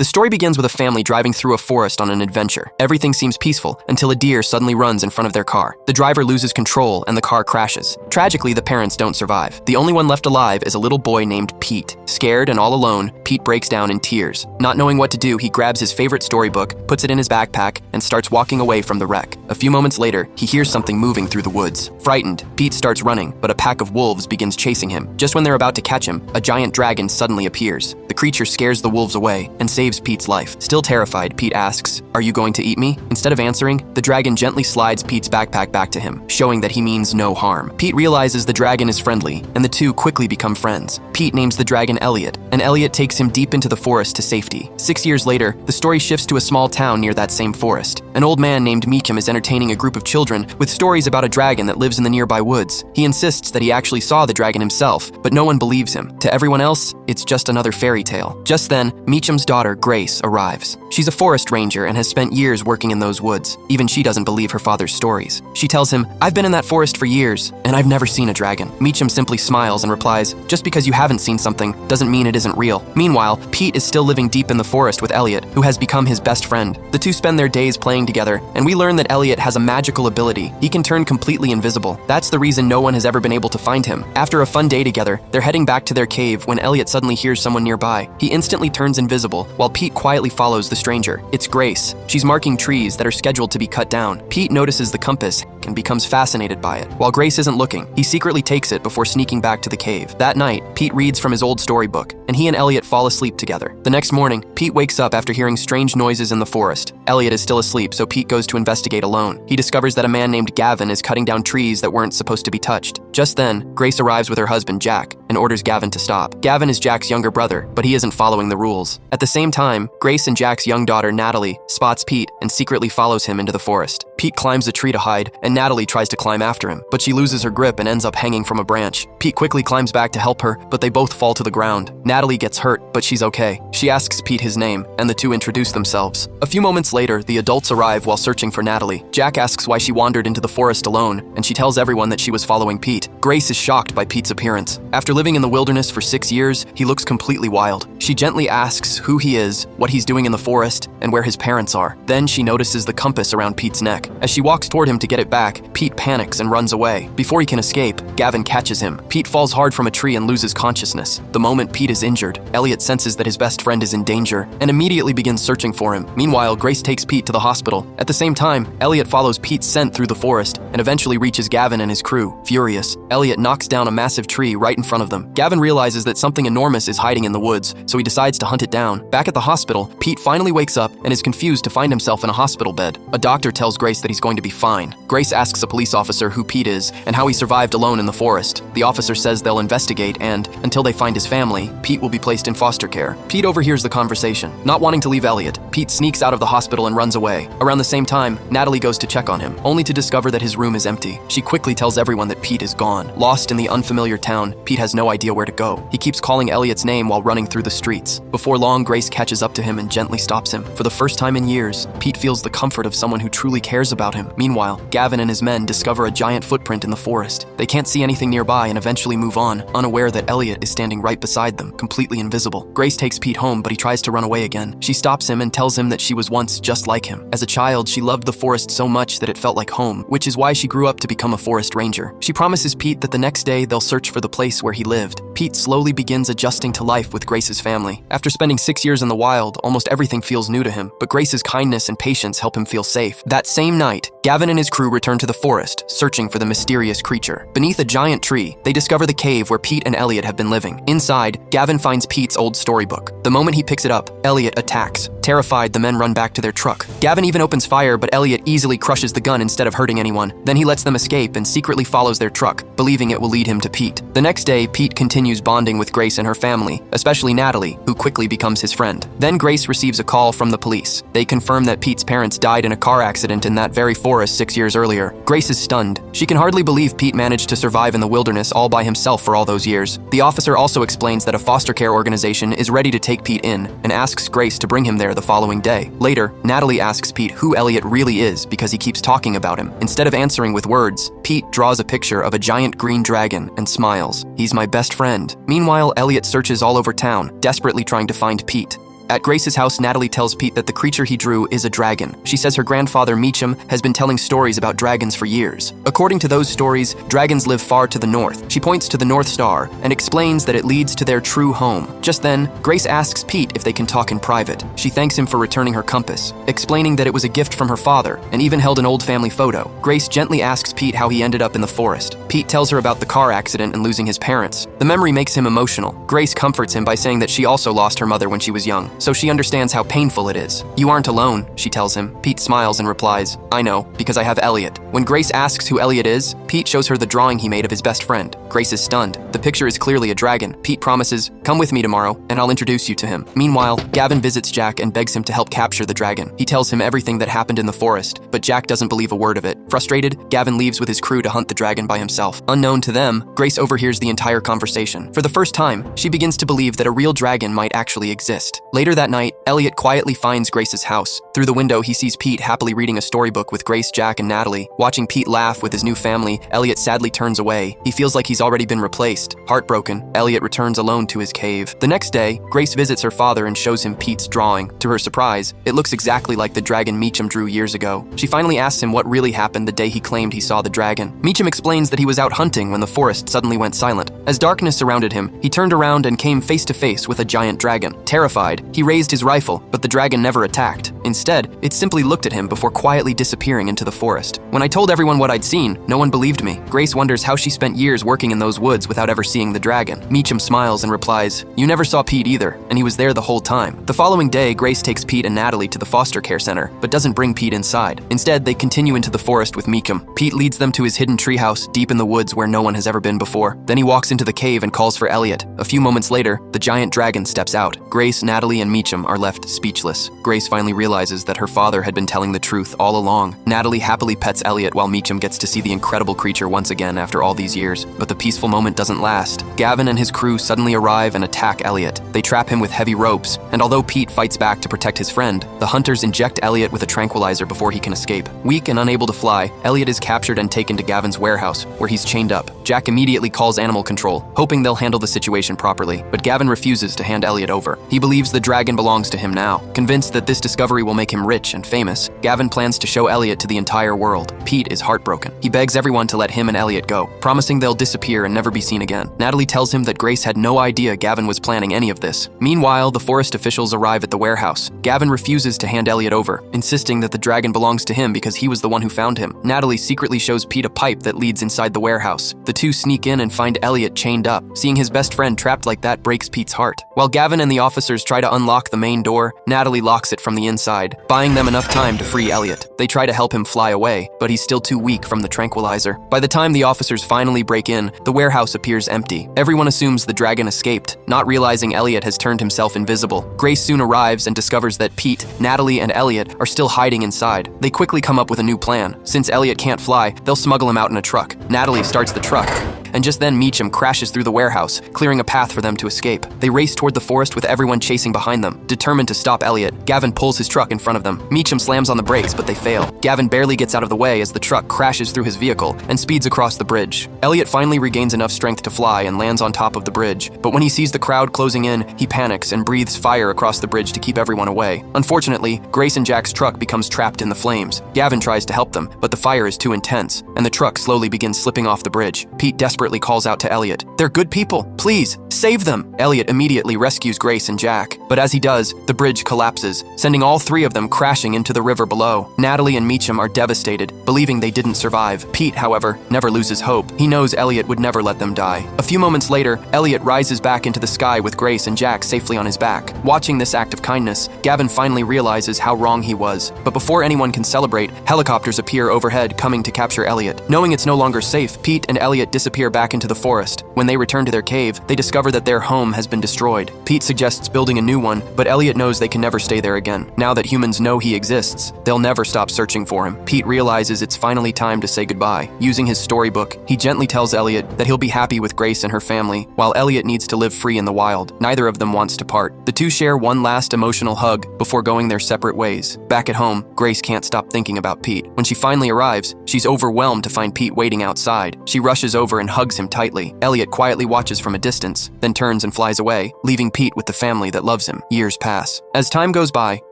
The story begins with a family driving through a forest on an adventure. Everything seems peaceful until a deer suddenly runs in front of their car. The driver loses control and the car crashes. Tragically, the parents don't survive. The only one left alive is a little boy named Pete. Scared and all alone, Pete breaks down in tears. Not knowing what to do, he grabs his favorite storybook, puts it in his backpack, and starts walking away from the wreck. A few moments later, he hears something moving through the woods. Frightened, Pete starts running, but a pack of wolves begins chasing him. Just when they're about to catch him, a giant dragon suddenly appears. The creature scares the wolves away and saves Pete's life. Still terrified, Pete asks, "Are you going to eat me?" Instead of answering, the dragon gently slides Pete's backpack back to him, showing that he means no harm. Pete realizes the dragon is friendly, and the two quickly become friends. Pete names the dragon Elliot, and Elliot takes him deep into the forest to safety. 6 years later, the story shifts to a small town near that same forest. An old man named Meekum is entertaining a group of children with stories about a dragon that lives in the nearby woods. He insists that he actually saw the dragon himself, but no one believes him. To everyone else, it's just another fairy tale. Just then, Meecham's daughter, Grace, arrives. She's a forest ranger and has spent years working in those woods. Even she doesn't believe her father's stories. She tells him, "I've been in that forest for years, and I've never seen a dragon." Meecham simply smiles and replies, "Just because you haven't seen something doesn't mean it isn't real." Meanwhile, Pete is still living deep in the forest with Elliot, who has become his best friend. The two spend their days playing together, and we learn that Elliot has a magical ability. He can turn completely invisible. That's the reason no one has ever been able to find him. After a fun day together, they're heading back to their cave when Elliot suddenly hears someone nearby. He instantly turns invisible, while Pete quietly follows the stranger. It's Grace. She's marking trees that are scheduled to be cut down. Pete notices the compass and becomes fascinated by it. While Grace isn't looking, he secretly takes it before sneaking back to the cave. That night, Pete reads from his old storybook, and he and Elliot fall asleep together. The next morning, Pete wakes up after hearing strange noises in the forest. Elliot is still asleep, so Pete goes to investigate alone. He discovers that a man named Gavin is cutting down trees that weren't supposed to be touched. Just then, Grace arrives with her husband, Jack, and orders Gavin to stop. Gavin is Jack's younger brother, but he isn't following the rules. At the same time, Grace and Jack's young daughter, Natalie, spots Pete and secretly follows him into the forest. Pete climbs a tree to hide, and Natalie tries to climb after him, but she loses her grip and ends up hanging from a branch. Pete quickly climbs back to help her, but they both fall to the ground. Natalie gets hurt, but she's okay. She asks Pete his name, and the two introduce themselves. A few moments later, the adults arrive while searching for Natalie. Jack asks why she wandered into the forest alone, and she tells everyone that she was following Pete. Grace is shocked by Pete's appearance. After living in the wilderness for 6 years, he looks completely wild. She gently asks who he is, what he's doing in the forest, and where his parents are. Then she notices the compass around Pete's neck. As she walks toward him to get it back, Pete panics and runs away. Before he can escape, Gavin catches him. Pete falls hard from a tree and loses consciousness. The moment Pete is injured, Elliot senses that his best friend is in danger and immediately begins searching for him. Meanwhile, Grace takes Pete to the hospital. At the same time, Elliot follows Pete's scent through the forest and eventually reaches Gavin and his crew. Furious, Elliot knocks down a massive tree right in front of them. Gavin realizes that something enormous is hiding in the woods, so he decides to hunt it down. Back at the hospital, Pete finally wakes up and is confused to find himself in a hospital bed. A doctor tells Grace that he's going to be fine. Grace asks a police officer who Pete is and how he survived alone in the forest. The officer says they'll investigate and, until they find his family, Pete will be placed in foster care. Pete overhears the conversation. Not wanting to leave Elliot, Pete sneaks out of the hospital and runs away. Around the same time, Natalie goes to check on him, only to discover that his room is empty. She quickly tells everyone that Pete is gone. Lost in the unfamiliar town, Pete has no idea where to go. He keeps calling Elliot's name while running through the streets. Before long, Grace catches up to him and gently stops him. For the first time in years, Pete feels the comfort of someone who truly cares about him. Meanwhile, Gavin and his men discover a giant footprint in the forest. They can't see anything nearby and eventually move on, unaware that Elliot is standing right beside them, completely invisible. Grace takes Pete home, but he tries to run away again. She stops him and tells him that she was once just like him. As a child, she loved the forest so much that it felt like home, which is why she grew up to become a forest ranger. She promises Pete that the next day they'll search for the place where he lived. Pete slowly begins adjusting to life with Grace's family. After spending 6 years in the wild, almost everything feels new to him, but Grace's kindness and patience help him feel safe. That same night, Gavin and his crew return to the forest, searching for the mysterious creature. Beneath a giant tree, they discover the cave where Pete and Elliot have been living. Inside, Gavin finds Pete's old storybook. The moment he picks it up, Elliot attacks. Terrified, the men run back to their truck. Gavin even opens fire, but Elliot easily crushes the gun instead of hurting anyone. Then he lets them escape and secretly follows their truck, believing it will lead him to Pete. The next day, Pete continues bonding with Grace and her family, especially Natalie, who quickly becomes his friend. Then Grace receives a call from the police. They confirm that Pete's parents died in a car accident in that very forest 6 years earlier. Grace is stunned. She can hardly believe Pete managed to survive in the wilderness all by himself for all those years. The officer also explains that a foster care organization is ready to take Pete in and asks Grace to bring him there the following day. Later, Natalie asks Pete who Elliot really is because he keeps talking about him. Instead of answering with words, Pete draws a picture of a giant green dragon and smiles. "He's my best friend." Meanwhile, Elliot searches all over town, desperately trying to find Pete. At Grace's house, Natalie tells Pete that the creature he drew is a dragon. She says her grandfather, Meacham, has been telling stories about dragons for years. According to those stories, dragons live far to the north. She points to the North Star and explains that it leads to their true home. Just then, Grace asks Pete if they can talk in private. She thanks him for returning her compass, explaining that it was a gift from her father and even held an old family photo. Grace gently asks Pete how he ended up in the forest. Pete tells her about the car accident and losing his parents. The memory makes him emotional. Grace comforts him by saying that she also lost her mother when she was young, so she understands how painful it is. "You aren't alone," she tells him. Pete smiles and replies, "I know, because I have Elliot." When Grace asks who Elliot is, Pete shows her the drawing he made of his best friend. Grace is stunned. The picture is clearly a dragon. Pete promises, "Come with me tomorrow, and I'll introduce you to him." Meanwhile, Gavin visits Jack and begs him to help capture the dragon. He tells him everything that happened in the forest, but Jack doesn't believe a word of it. Frustrated, Gavin leaves with his crew to hunt the dragon by himself. Unknown to them, Grace overhears the entire conversation. For the first time, she begins to believe that a real dragon might actually exist. Later that night, Elliot quietly finds Grace's house. Through the window, he sees Pete happily reading a storybook with Grace, Jack, and Natalie. Watching Pete laugh with his new family, Elliot sadly turns away. He feels like he's already been replaced. Heartbroken, Elliot returns alone to his cave. The next day, Grace visits her father and shows him Pete's drawing. To her surprise, it looks exactly like the dragon Meacham drew years ago. She finally asks him what really happened the day he claimed he saw the dragon. Meacham explains that he was out hunting when the forest suddenly went silent. As darkness surrounded him, he turned around and came face to face with a giant dragon. Terrified, he raised his rifle, but the dragon never attacked. Instead, it simply looked at him before quietly disappearing into the forest. When I told everyone what I'd seen, no one believed me. Grace wonders how she spent years working in those woods without ever seeing the dragon. Meacham smiles and replies, "You never saw Pete either, and he was there the whole time." The following day, Grace takes Pete and Natalie to the foster care center, but doesn't bring Pete inside. Instead, they continue into the forest with Meacham. Pete leads them to his hidden treehouse deep in the woods where no one has ever been before. Then he walks into the cave and calls for Elliot. A few moments later, the giant dragon steps out. Grace, Natalie, and Meacham are left speechless. Grace finally realizes that her father had been telling the truth all along. Natalie happily pets Elliot while Meacham gets to see the incredible creature once again after all these years. But the peaceful moment doesn't last. Gavin and his crew suddenly arrive and attack Elliot. They trap him with heavy ropes, and although Pete fights back to protect his friend, the hunters inject Elliot with a tranquilizer before he can escape. Weak and unable to fly, Elliot is captured and taken to Gavin's warehouse, where he's chained up. Jack immediately calls animal control, hoping they'll handle the situation properly, but Gavin refuses to hand Elliot over. He believes the dragon belongs to him now. Convinced that this discovery will make him rich and famous, Gavin plans to show Elliot to the entire world. Pete is heartbroken. He begs everyone to let him and Elliot go, promising they'll disappear and never be seen again. Natalie tells him that Grace had no idea Gavin was planning any of this. Meanwhile, the forest officials arrive at the warehouse. Gavin refuses to hand Elliot over, insisting that the dragon belongs to him because he was the one who found him. Natalie secretly shows Pete a pipe that leads inside the warehouse. The two sneak in and find Elliot chained up. Seeing his best friend trapped like that breaks Pete's heart. While Gavin and the officers try to unlock the main door, Natalie locks it from the inside, buying them enough time to free Elliot. They try to help him fly away, but he's still too weak from the tranquilizer. By the time the officers finally break in, the warehouse appears empty. Everyone assumes the dragon escaped, not realizing Elliot has turned himself invisible. Grace soon arrives and discovers that Pete, Natalie, and Elliot are still hiding inside. They quickly come up with a new plan. Since Elliot can't fly, they'll smuggle him out in a truck. Natalie starts the truck, and just then Meacham crashes through the warehouse, clearing a path for them to escape. They race toward the forest with everyone chasing behind them. Determined to stop Elliot, Gavin pulls his truck in front of them. Meacham slams on the brakes, but they fail. Gavin barely gets out of the way as the truck crashes through his vehicle and speeds across the bridge. Elliot finally regains enough strength to fly and lands on top of the bridge, but when he sees the crowd closing in, he panics and breathes fire across the bridge to keep everyone away. Unfortunately, Grace and Jack's truck becomes trapped in the flames. Gavin tries to help them, but the fire is too intense, and the truck slowly begins slipping off the bridge. Pete desperately calls out to Elliot, "They're good people. Please, save them." Elliot immediately rescues Grace and Jack, but as he does, the bridge collapses, sending all three of them crashing into the river below. Natalie and Meacham are devastated, believing they didn't survive. Pete, however, never loses hope. He knows Elliot would never let them die. A few moments later, Elliot rises back into the sky with Grace and Jack safely on his back. Watching this act of kindness, Gavin finally realizes how wrong he was. But before anyone can celebrate, helicopters appear overhead, coming to capture Elliot. Knowing it's no longer safe, Pete and Elliot disappear back into the forest. When they return to their cave, they discover that their home has been destroyed. Pete suggests building a new one, but Elliot knows they can never stay there again. Now that humans know he exists, they'll never stop searching for him. Pete realizes it's finally time to say goodbye. Using his storybook, he gently tells Elliot that he'll be happy with Grace and her family, while Elliot needs to live free in the wild. Neither of them wants to part. The two share one last emotional hug before going their separate ways. Back at home, Grace can't stop thinking about Pete. When she finally arrives, she's overwhelmed to find Pete waiting outside. She rushes over and hugs hugs him tightly. Elliot quietly watches from a distance, then turns and flies away, leaving Pete with the family that loves him. Years pass. As time goes by,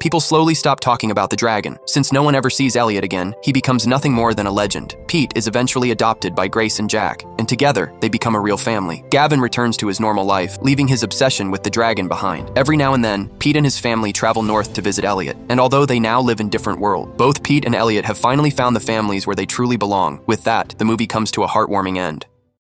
people slowly stop talking about the dragon. Since no one ever sees Elliot again, he becomes nothing more than a legend. Pete is eventually adopted by Grace and Jack, and together, they become a real family. Gavin returns to his normal life, leaving his obsession with the dragon behind. Every now and then, Pete and his family travel north to visit Elliot, and although they now live in different worlds, both Pete and Elliot have finally found the families where they truly belong. With that, the movie comes to a heartwarming end.